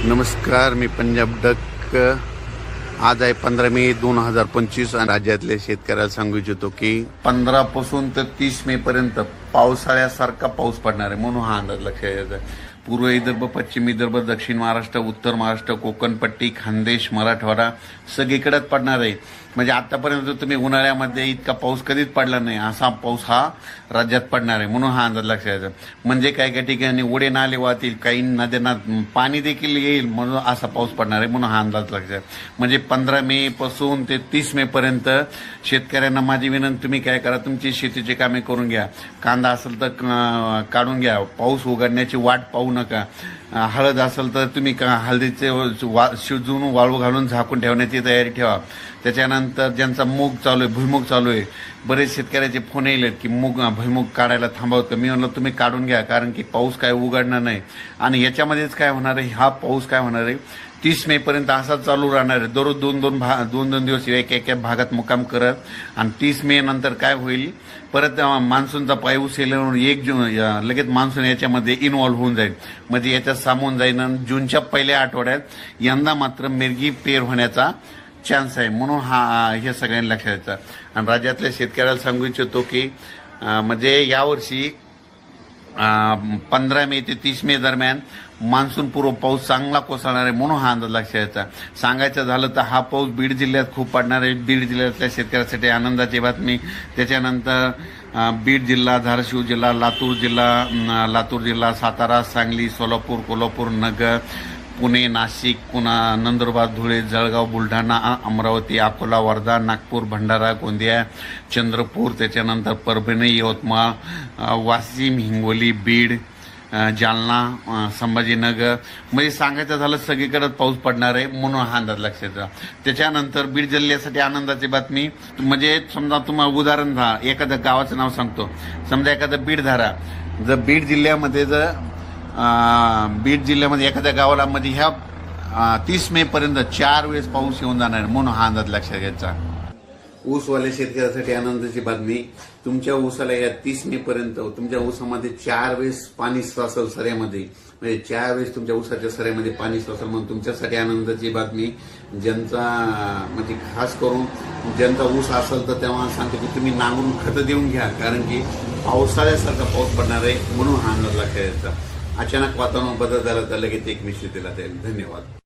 नमस्कार, मी पंजाब डक. आज आहे 15 मे 2025 आणि राज्यातल्या शेतकऱ्याला सांगू इच्छितो की 15 पासून तर 30 मे पर्यंत पावसाळ्यासारखा पाऊस पडणार आहे, म्हणून हा अंदाज लक्षात घ्यायचा. पूर्व विदर्भ, पश्चिम विदर्भ, दक्षिण महाराष्ट्र, उत्तर महाराष्ट्र, कोकण पट्टी, खानदेश, मराठवाडा सगळीकडेच पडणार आहे. म्हणजे आतापर्यंत तुम्ही उन्हाळ्यामध्ये इतका पाऊस कधीच पडला नाही, असा पाऊस हा राज्यात पडणार आहे, म्हणून हा अंदाज लक्षात घ्यायचा. म्हणजे काही काही ठिकाणी ओढे नाले वाहतील, काही नद्यांना पाणी देखील येईल, म्हणून असा पाऊस पडणार आहे, म्हणून हा अंदाज लक्षात. म्हणजे 15 मे पासून ते 30 मे पर्यंत शेतकऱ्यांना माझी विनंती, तुम्ही काय करा, तुमची शेतीची कामे करून घ्या. कांदा असेल तर काढून घ्या, पाऊस उघडण्याची वाट पाहू नका. हळद असेल तर तुम्ही हळदीचे शिजवून वाळू घालून झाकून ठेवण्याची तयारी ठेवा. त्याच्यानंतर ज्यांचा मूग चालू आहे, भुईमूग चालू आहे, बरेच शेतकऱ्याचे फोन येईल की भुईमूग काढायला थांबवतं. मी म्हणलं तुम्ही काढून घ्या, कारण की पाऊस काय उघडणार नाही. आणि याच्यामध्येच काय होणार आहे, हा पाऊस काय होणार आहे, 30 मे पर्यंत असाच चालू राहणार आहे. दररोज दोन दिवस एक भागात मुक्काम करत. आणि 30 मे नंतर काय होईल, परत मान्सूनचा पाऊस येईल, 1 जून लगेच मान्सून याच्यामध्ये इन्व्हॉल्व्ह होऊन जाईल. म्हणजे याच्यात सामोन जाईन. जूनच्या पहिल्या आठवड्यात यंदा मात्र मिरगी पेर होण्याचा चान्स आहे, म्हणून हे सगळ्यांनी लक्षात द्यायचं. आणि राज्यातल्या शेतकऱ्याला सांगू इच्छितो की म्हणजे यावर्षी 15 मे ते 30 मे दरम्यान मान्सून पूर्व पाऊस चांगला कोसळणार आहे, म्हणून हा अंदाज लक्षात द्यायचा. सांगायचं झालं तर हा पाऊस बीड जिल्ह्यात खूप पडणार आहे. बीड जिल्ह्यातल्या शेतकऱ्यासाठी आनंदाची बातमी. त्याच्यानंतर बीड जिल्हा, धाराशिव जिल्हा, लातूर जिल्हा, सातारा, सांगली, सोलापूर, कोल्हापूर, नगर, पुणे, नाशिक, पुन्हा नंदुरबार, धुळे, जळगाव, बुलढाणा, अमरावती, अकोला, वर्धा, नागपूर, भंडारा, गोंदिया, चंद्रपूर, त्याच्यानंतर परभणी, यवतमाळ, वाशिम, हिंगोली, बीड, जालना, संभाजीनगर, म्हणजे सांगायचं झालं सगळीकडे पाऊस पडणार आहे, म्हणून हा अंदाज लक्षात द्या. त्याच्यानंतर बीड जिल्ह्यासाठी आनंदाची बातमी. म्हणजे समजा तुम्हाला उदाहरण एखाद्या गावाचं नाव सांगतो. समजा एखादं बीड धारा, जर बीड जिल्ह्यामध्ये एखाद्या गावाला मध्ये ह्या 30 मे पर्यंत 4 वेळेस पाऊस येऊन जाणार, म्हणून हा अंदाज लक्षात घ्यायचा. ऊसवाल्या शेतकऱ्यासाठी आनंदाची बातमी. तुमच्या ऊसाला या 30 मे पर्यंत तुमच्या ऊसामध्ये 4 वेळेस पाणी साचल सऱ्यामध्ये, म्हणजे 4 वेळेस तुमच्या ऊसाच्या सऱ्यामध्ये पाणी साचल, म्हणून तुमच्यासाठी आनंदाची बातमी. ज्यांचा म्हणजे खास करून ज्यांचा ऊस असेल तर तेव्हा सांगतो की तुम्ही नांगरून खतं देऊन घ्या, कारण की पावसाळ्यासारखा पाऊस पडणार आहे, म्हणून हा अंदाज लक्षात घ्यायचा. अचानक वातावरण बदल झाला तर लगेच एक निश्चित दिला जाईल. धन्यवाद.